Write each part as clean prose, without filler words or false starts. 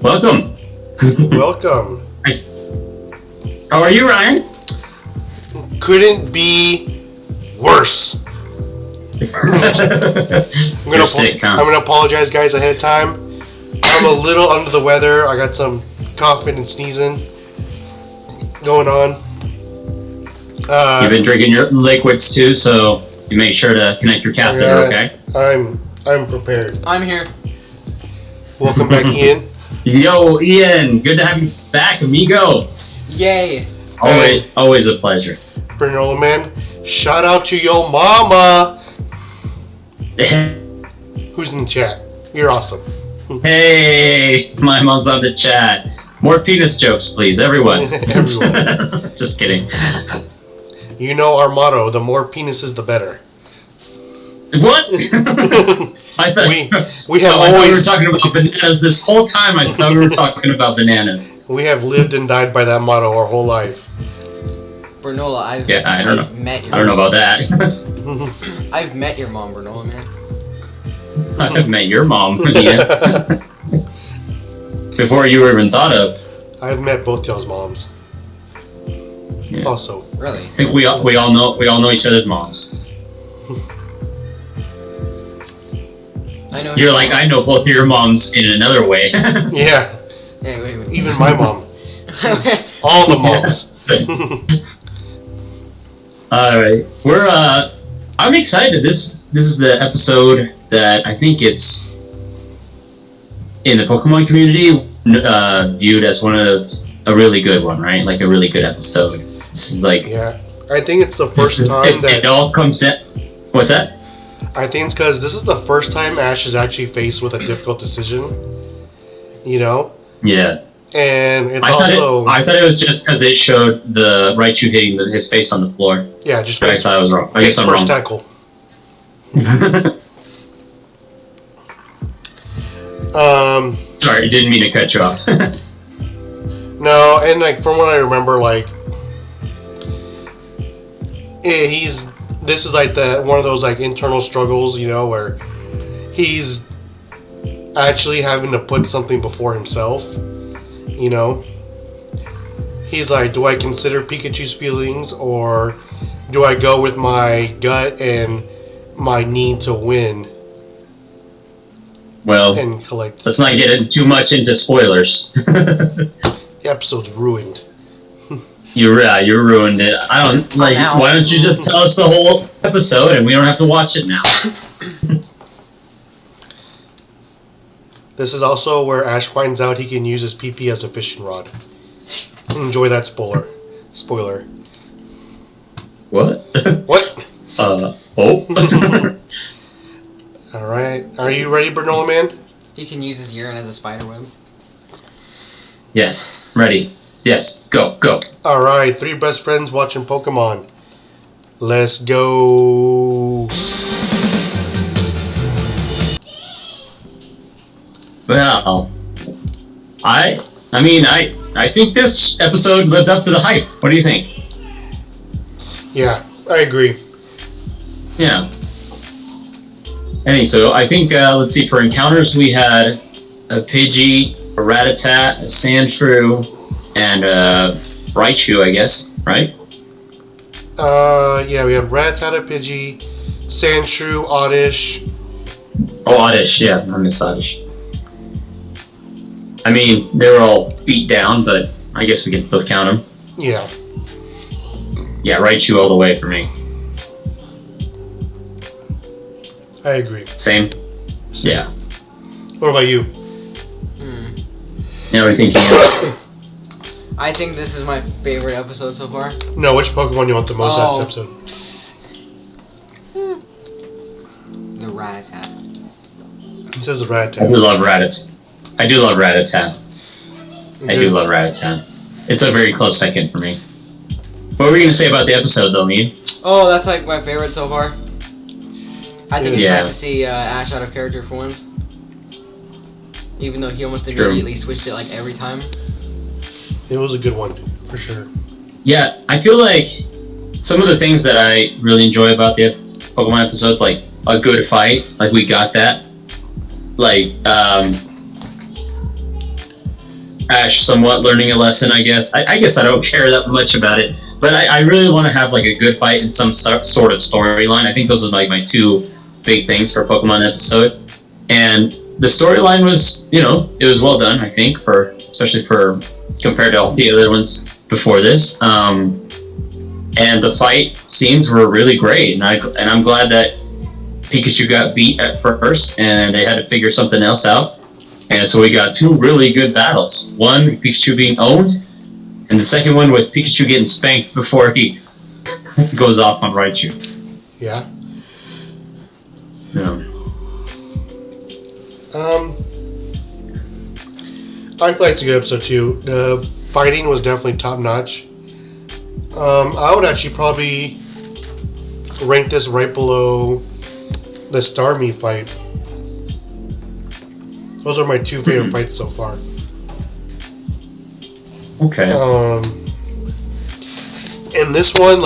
Welcome. Welcome. Nice. How are you, Ryan? Couldn't be worse. I'm gonna apologize, guys, ahead of time. I'm a little under the weather. I got some coughing and sneezing going on. You've been drinking your liquids too, so you make sure to connect your catheter. Okay. I'm prepared. I'm here. Welcome back, Ian. Yo, Ian, good to have you back, amigo. Yay. Always a pleasure. Bernola man, shout out to yo mama. Who's in the chat? You're awesome. Hey, my mom's on the chat. More penis jokes, please, everyone. Everyone. Just kidding. You know our motto: the more penises, the better. What? I thought we have we always were talking about bananas this whole time. I thought we were talking about bananas. We have lived and died by that motto our whole life. Bernola, I don't know about that. I've met your mom, Bernola, man. I've met your mom, Ian. Before you were even thought of. I've met both y'all's moms. Yeah. Also, really, I think we all know each other's moms. I know. You're like, I know both of your moms in another way. Yeah. Hey, wait. Even my mom. All the moms. All right, I'm excited. This is the episode that I think it's in the Pokemon community viewed as one of a really good one, right? Like a really good episode. It's like, yeah, I think it's the first time it all comes down. What's that? I think it's because this is the first time Ash is actually faced with a difficult decision. You know? Yeah. And it's I thought it was just because it showed the Raichu hitting his face on the floor. Yeah, just I thought I was wrong. I guess I'm wrong. First tackle. Sorry, didn't mean to cut you off. No, and like from what I remember, like this is like one of those like internal struggles, you know, where he's actually having to put something before himself. You know, he's like, do I consider Pikachu's feelings, or do I go with my gut and my need to win? Well, and collect. Let's not get too much into spoilers. The episode's ruined. You ruined it. I don't like. Why don't you just tell us the whole episode and we don't have to watch it now? This is also where Ash finds out he can use his PP as a fishing rod. Enjoy that spoiler. What? What? Oh. Alright. Are you ready, Bernola man? He can use his urine as a spider web. Yes. Ready. Yes. Go. Alright. 3 best friends watching Pokemon. Let's go. Well, I think this episode lived up to the hype. What do you think? Yeah, I agree. Yeah. So. I think, let's see, for encounters we had a Pidgey, a Rattata, a Sandshrew, and a Raichu, I guess, right? Yeah, we had Rattata, Pidgey, Sandshrew, Oddish. Oh, Oddish, yeah, I missed Oddish. I mean, they were all beat down, but I guess we can still count them. Yeah. Yeah, Raichu all the way for me. I agree. Same? Yeah. What about you? Yeah, what do you think? I think this is my favorite episode so far. No, which Pokemon you want the most out of this episode? The Rattata. It says Rattata. I do love Rattata. I do love Rattata. It's a very close second for me. What were you going to say about the episode, though, Ian? Oh, that's like my favorite so far. I think it's Yeah. nice to see Ash out of character for once. Even though he almost immediately switched it like every time. It was a good one, for sure. Yeah, I feel like some of the things that I really enjoy about the Pokemon episodes, like a good fight, like we got that. Like, Ash somewhat learning a lesson, I guess. I guess I don't care that much about it, but I really want to have like a good fight and some sort of storyline. I think those are like my two big things for a Pokemon episode. And the storyline was, it was well done, I think, especially for compared to all the other ones before this. And the fight scenes were really great, and I'm glad that Pikachu got beat at first, and they had to figure something else out. And so we got two really good battles. One with Pikachu being owned, and the second one with Pikachu getting spanked before he goes off on Raichu. Yeah. Yeah. I feel like it's a good episode too. The fighting was definitely top notch. I would actually probably rank this right below the Starmie fight. Those are my two favorite fights so far. Okay. And this one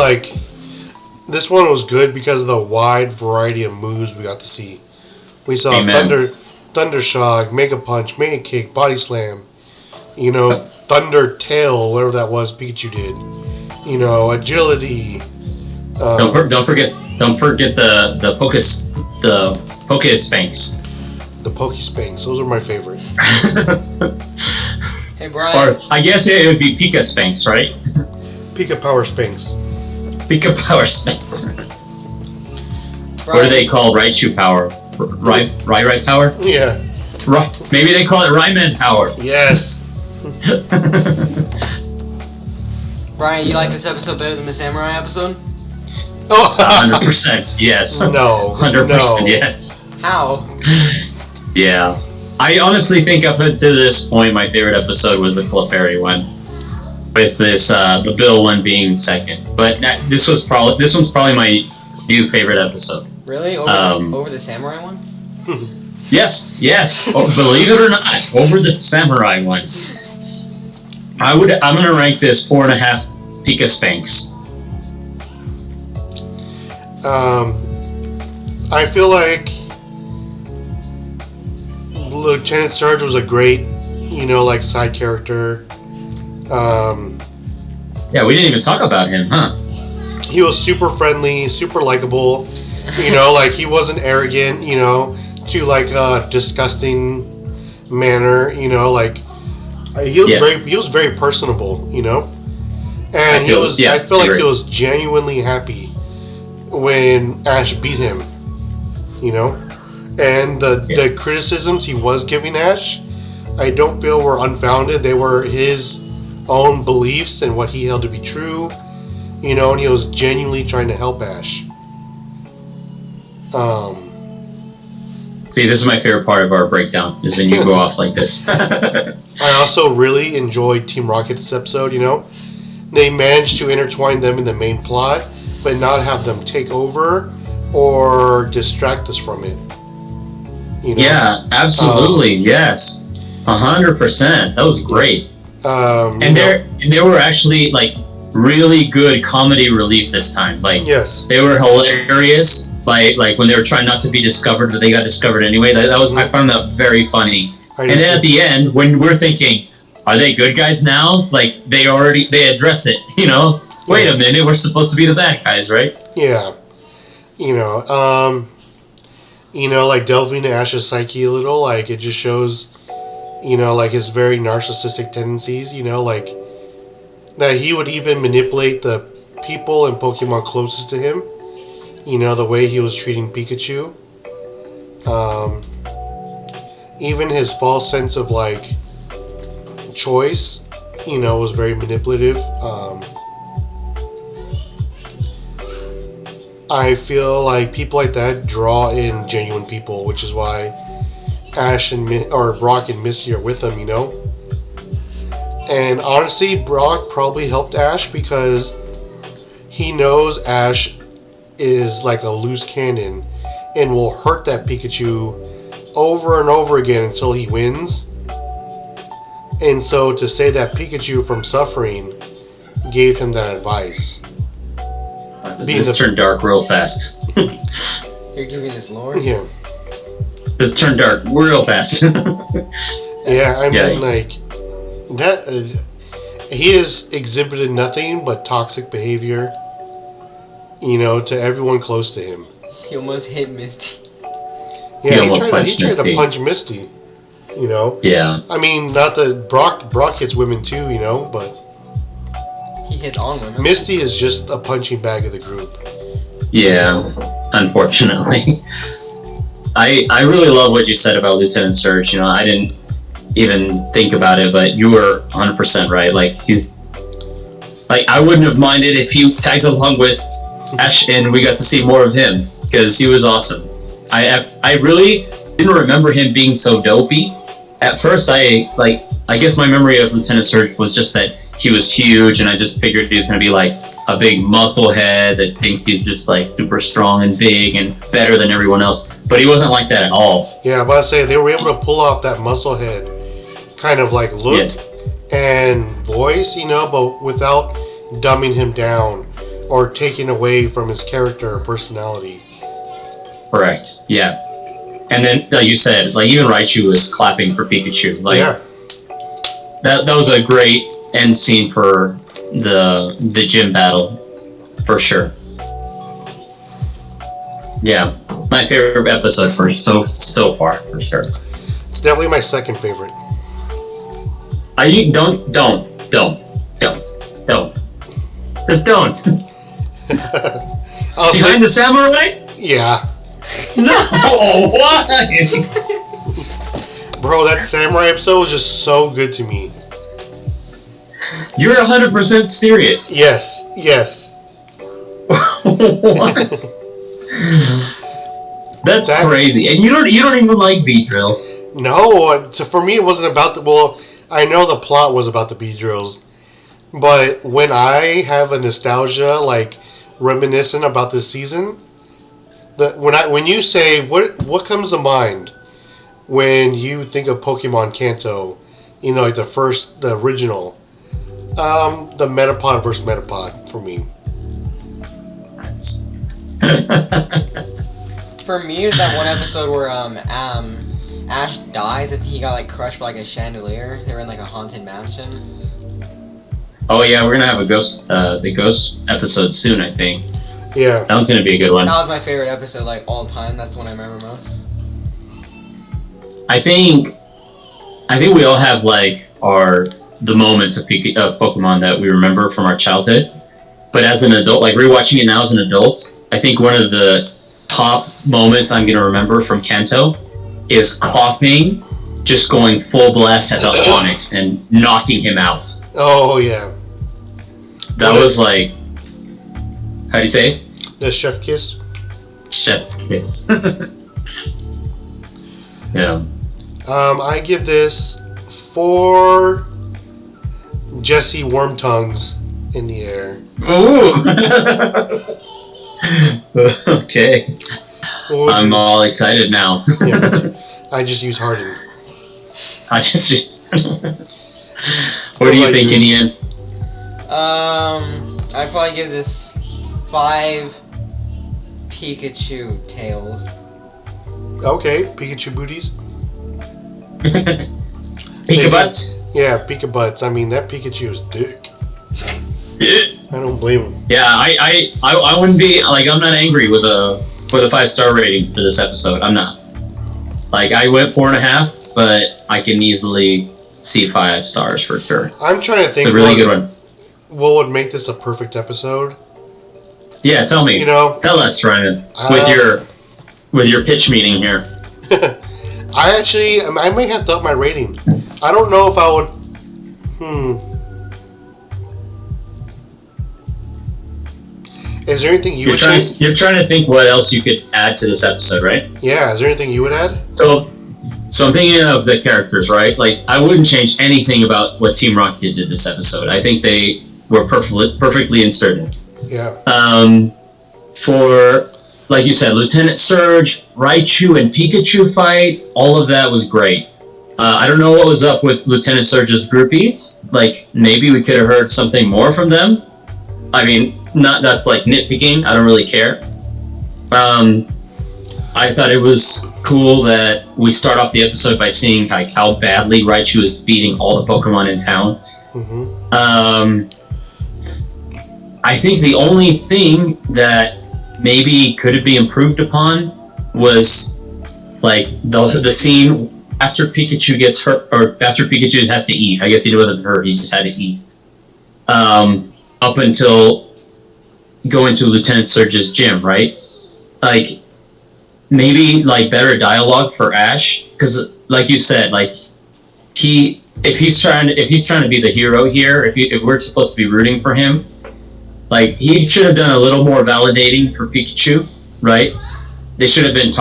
was good because of the wide variety of moves we got to see. We saw Thunder Shock, Mega Punch, Mega Kick, Body Slam, Thunder Tail, whatever that was Pikachu did. Agility. Don't forget the Pokespanks. The Pokespanks, those are my favorite. Hey Brian. Or I guess it would be Pika Spanks, right? Pika Power Spanks. Pika Power Spanks. Brian. What do they call Raichu Power? Right Power? Yeah. Maybe they call it Raimen Power. Yes. Brian, you like this episode better than the Samurai episode? Oh, 100%, yes. No. 100%, yes. How? Yeah. I honestly think up until this point, my favorite episode was the Clefairy one, with this the Bill one being second. But this one's probably my new favorite episode. Really? Over the Samurai one? Yes. Believe it or not, over the Samurai one. I'm gonna rank this 4.5 Pika Spanks. I feel like Lieutenant Surge was a great, side character. Yeah, we didn't even talk about him, huh? He was super friendly, super likable. He wasn't arrogant, to a disgusting manner. He was very personable, and I feel like he was genuinely happy when Ash beat him, and the criticisms he was giving Ash, I don't feel were unfounded. They were his own beliefs and what he held to be true, and he was genuinely trying to help Ash. See, this is my favorite part of our breakdown, is when you go off like this. I also really enjoyed Team Rocket this episode, They managed to intertwine them in the main plot, but not have them take over or distract us from it. Yeah, absolutely, yes. 100%. That was great. And they were actually, really good comedy relief this time. Yes. They were hilarious. Like when they were trying not to be discovered, but they got discovered anyway. I found that very funny. And then at the end, when we're thinking, are they good guys now? They address it, Wait a minute, we're supposed to be the bad guys, right? Yeah. Delving into Ash's psyche a little, it just shows, his very narcissistic tendencies, that he would even manipulate the people and Pokemon closest to him, the way he was treating Pikachu. Even his false sense of, choice, was very manipulative. I feel like people like that draw in genuine people, which is why Ash or Brock and Misty are with him, And honestly, Brock probably helped Ash because he knows Ash is like a loose cannon and will hurt that Pikachu over and over again until he wins. And so to save that Pikachu from suffering, gave him that advice. This turned dark real fast. You're giving this lore? Yeah. This turned dark real fast. Yeah, I mean, that he has exhibited nothing but toxic behavior, to everyone close to him. He almost hit Misty. Yeah, he tried to punch Misty. Yeah. I mean, not that Brock hits women too, but he hits on women. Misty is just a punching bag of the group. Yeah, unfortunately. I really love what you said about Lieutenant Surge. I didn't even think about it, but you were 100% right. Like I wouldn't have minded if you tagged along with Ash and we got to see more of him because he was awesome. I really didn't remember him being so dopey. At first, I guess my memory of Lieutenant Surge was just that he was huge, and I just figured he was gonna be like a big muscle head that thinks he's just like super strong and big and better than everyone else. But he wasn't like that at all. Yeah, but I say they were able to pull off that muscle head kind of like look and voice, but without dumbing him down or taking away from his character or personality. Correct. Yeah. And then, like you said, like even Raichu was clapping for Pikachu. Like that was a great end scene for the gym battle, for sure. Yeah, my favorite episode for so far, for sure. It's definitely my second favorite. Don't. Just don't. Behind the samurai? Yeah. No, why? Bro, that samurai episode was just so good to me. You're 100% serious. Yes. What? That's crazy. And you don't even like Beedrill. No, for me it wasn't about I know the plot was about the Beedrills, but when I have a nostalgia like reminiscent about this season, when you say what comes to mind when you think of Pokemon Kanto, like the original, the Metapod versus Metapod for me. Nice. For me, it's that one episode where Ash dies. I think he got like crushed by like a chandelier. They were in like a haunted mansion. Oh yeah, we're gonna have the ghost episode soon, I think. Yeah, that one's gonna be a good one. That was my favorite episode, like all time. That's the one I remember most. I think we all have like the moments of Pokemon that we remember from our childhood. But as an adult, like rewatching it now as an adult, I think one of the top moments I'm gonna remember from Kanto is coughing, just going full blast at the Onix and knocking him out. Oh yeah. That was like, how do you say it? The chef kiss. Chef's kiss. Yeah. I give this 4 Jesse Wormtongues in the air. Ooh. Okay. I'm all excited now. Yeah, I just use Harden. What do you think, Ian? I'd probably give this 5 Pikachu tails. Okay, Pikachu booties. Pika butts? Yeah, Pika butts. I mean, that Pikachu is dick. I don't blame him. Yeah, I wouldn't be like, I'm not angry with a 5-star rating for this episode. I'm not. Like, I went 4.5, but I can easily see 5 stars for sure. I'm trying to think. It's a really good one. What would make this a perfect episode? Yeah, tell me. Tell us, Ryan, with your pitch meeting here. I may have to up my rating. I don't know if I would. Is there anything you would change? You're trying to think what else you could add to this episode, right? Yeah, is there anything you would add? So I'm thinking of the characters, right? Like, I wouldn't change anything about what Team Rocket did this episode. I think they were perfectly inserted. Yeah. For, like you said, Lieutenant Surge, Raichu, and Pikachu fight, all of that was great. I don't know what was up with Lieutenant Surge's groupies. Like, maybe we could have heard something more from them. I mean, that's like nitpicking. I don't really care. I thought it was cool that we start off the episode by seeing like how badly Raichu is beating all the Pokemon in town. Mm-hmm. I think the only thing that maybe could be improved upon was like the scene after Pikachu gets hurt, or after Pikachu has to eat. I guess he wasn't hurt; he just had to eat. Up until going to Lieutenant Surge's gym, right? Like maybe like better dialogue for Ash, because like you said, like if he's trying to be the hero here, if we're supposed to be rooting for him, like he should have done a little more validating for Pikachu, right? They should have been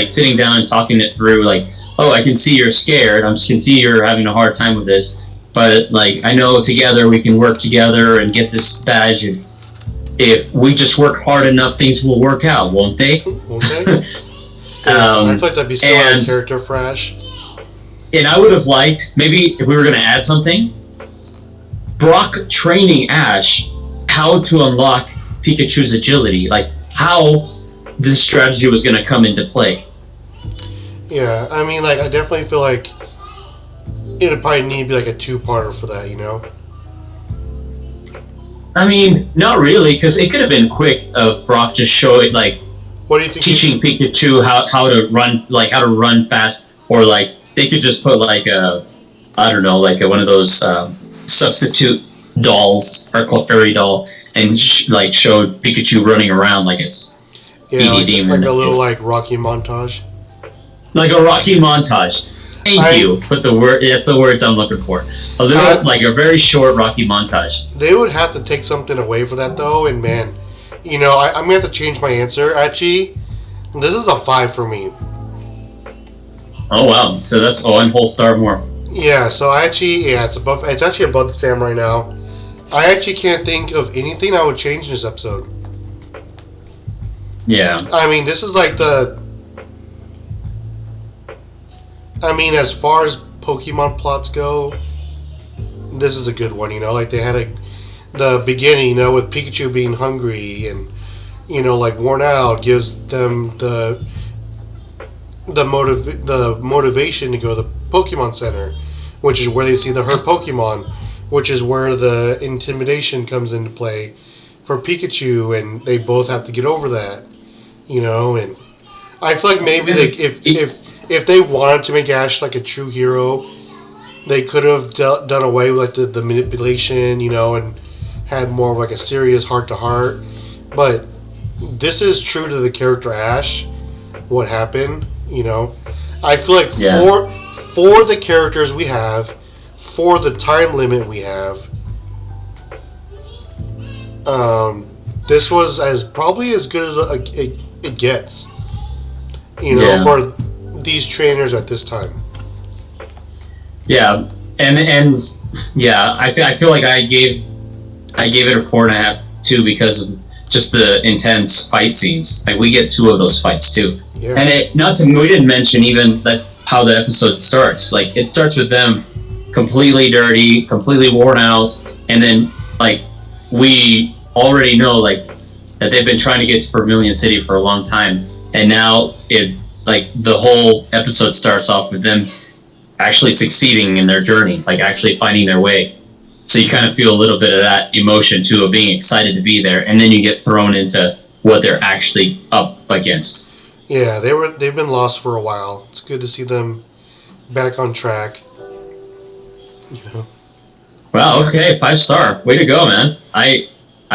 sitting down and talking it through, like, oh, I can see you're scared. I can see you're having a hard time with this, but like I know together we can work together and get this badge. If we just work hard enough, things will work out, won't they? Won't they? I feel like that'd be so out of character for Ash. And I would have liked, maybe if we were going to add something, Brock training Ash how to unlock Pikachu's agility, like how this strategy was going to come into play. Yeah, I mean, like, I definitely feel like it'd probably need to be like a two-parter for that, you know? I mean, not really, because it could have been quick of Brock just showing, like, what do you think teaching Pikachu how to run fast, or like they could just put like one of those substitute dolls, or Clefairy doll, and show Pikachu running around like a speedy demon. Like a little like Rocky montage. Like a Rocky montage. Thank you. Put the word. That's the words I'm looking for. A little, like a very short Rocky montage. They would have to take something away for that, though. And man, you know, I'm gonna have to change my answer. Actually, this is a 5 for me. Oh wow! So that's 1 whole star more. Yeah. So it's above. It's actually above the Sam right now. I actually can't think of anything I would change in this episode. Yeah. I mean, this is like as far as Pokemon plots go, this is a good one, you know? Like, they had the beginning, you know, with Pikachu being hungry and, you know, like, worn out, gives them the motivation to go to the Pokemon Center, which is where they see the hurt Pokemon, which is where the intimidation comes into play for Pikachu, and they both have to get over that, you know? And I feel like maybe if they wanted to make Ash like a true hero, they could have done away with like the manipulation, you know, and had more of like a serious heart-to-heart. But this is true to the character Ash, what happened, you know. I feel like for the characters we have, for the time limit we have, this was probably as good as it gets, you know, for these trainers at this time. Yeah, and yeah, I feel like I gave it a 4.5 too, because of just the intense fight scenes. Like, we get 2 of those fights too. Yeah. And we didn't mention even how the episode starts. Like, it starts with them completely dirty, completely worn out, and then like we already know like that they've been trying to get to Vermilion City for a long time, and now the whole episode starts off with them actually succeeding in their journey, like actually finding their way. So you kind of feel a little bit of that emotion too, of being excited to be there, and then you get thrown into what they're actually up against. Yeah, they've been lost for a while. It's good to see them back on track. You know. Wow. Okay, 5-star. Way to go, man. I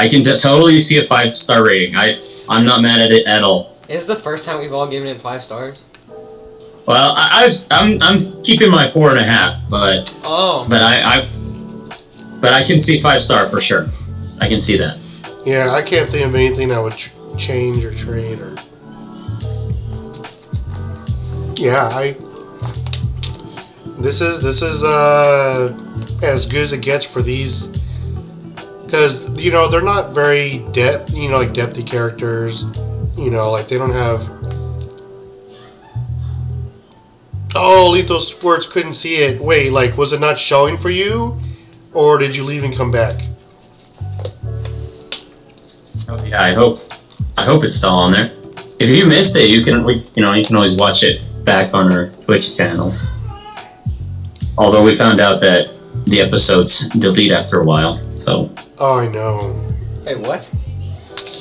can totally see a 5-star rating. I'm not mad at it at all. This is the first time we've all given it 5 stars. Well, I'm keeping my 4.5, but but I can see 5-star for sure. I can see that. Yeah, I can't think of anything I would change or trade or. Yeah, This is as good as it gets for these, because you know they're not very depthy characters. You know, like they don't have. Oh, Lethal Sports couldn't see it. Wait, like was it not showing for you, or did you leave and come back? Oh yeah, I hope it's still on there. if you missed it, you can always watch it back on our Twitch channel. Although we found out that the episodes delete after a while, so. Oh, I know. Wait, what?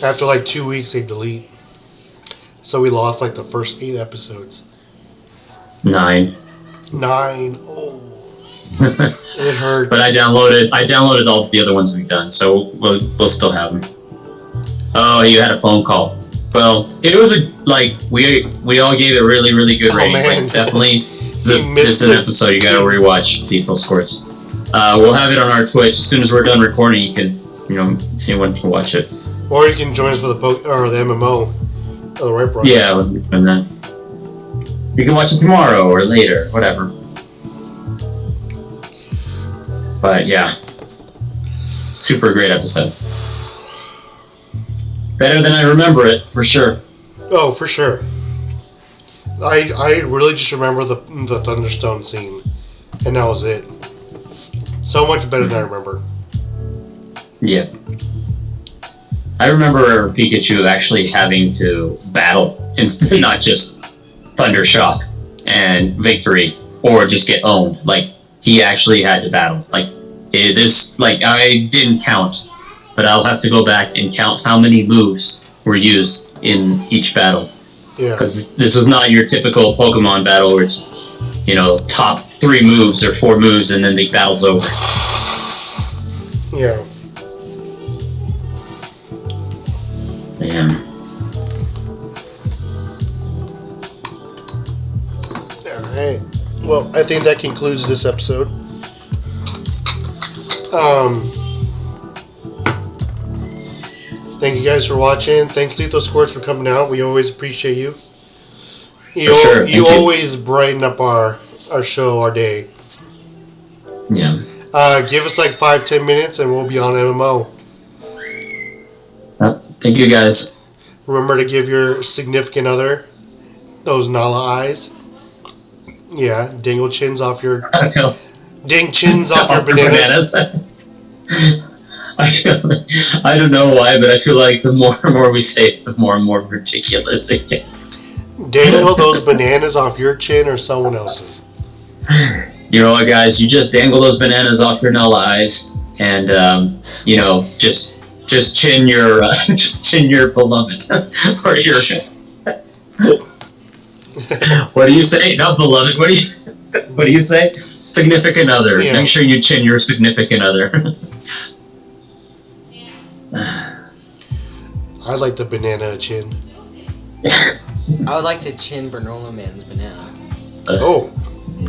After like 2 weeks, they delete. So we lost like the first 8 episodes. 9. 9. Oh, it hurts. But I downloaded all the other ones we've done, so we'll still have them. Oh, you had a phone call. Well, it was we all gave it really, really good ratings. Man. Like, definitely, missed this is an it. episode you gotta rewatch. Lethal Scores. We'll have it on our Twitch as soon as we're done recording. You can, anyone can watch it. Or you can join us for the MMO. Oh, the right, bro. Yeah, we'll be doing that. You can watch it tomorrow or later, whatever. But yeah, super great episode. Better than I remember it, for sure. Oh, for sure. I really just remember the Thunderstone scene, and that was it. So much better than I remember. Yeah. I remember Pikachu actually having to battle, instead, not just Thunder Shock and Victory, or just get owned. Like, he actually had to battle. Like, I didn't count, but I'll have to go back and count how many moves were used in each battle. Yeah. Because this was not your typical Pokemon battle where it's, top 3 moves or 4 moves and then the battle's over. Yeah. Yeah. Alright. Well, I think that concludes this episode. Thank you guys for watching. Thanks, Lethal Squirts, for coming out. We always appreciate you. You always brighten up our show, our day. Yeah. Give us like 5-10 minutes and we'll be on MMO. Thank you, guys. Remember to give your significant other those Nala eyes. Yeah, dingle chins off your... Ding chins off your bananas. I don't know why, but I feel like the more and more we say it, the more and more ridiculous it gets. Dangle those bananas off your chin or someone else's. You know what, guys? You just dangle those bananas off your Nala eyes, and just chin your beloved or your. What do you say? Not beloved. What do you say? Significant other. Yeah. Make sure you chin your significant other. I like the banana chin. I would like to chin Bernola Man's banana. Oh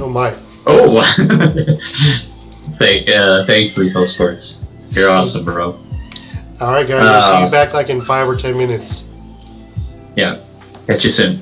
my. Oh. Thanks, Lethal Sports. You're awesome, bro. Alright, guys. We'll see you back like in 5 or 10 minutes. Yeah. Catch you soon.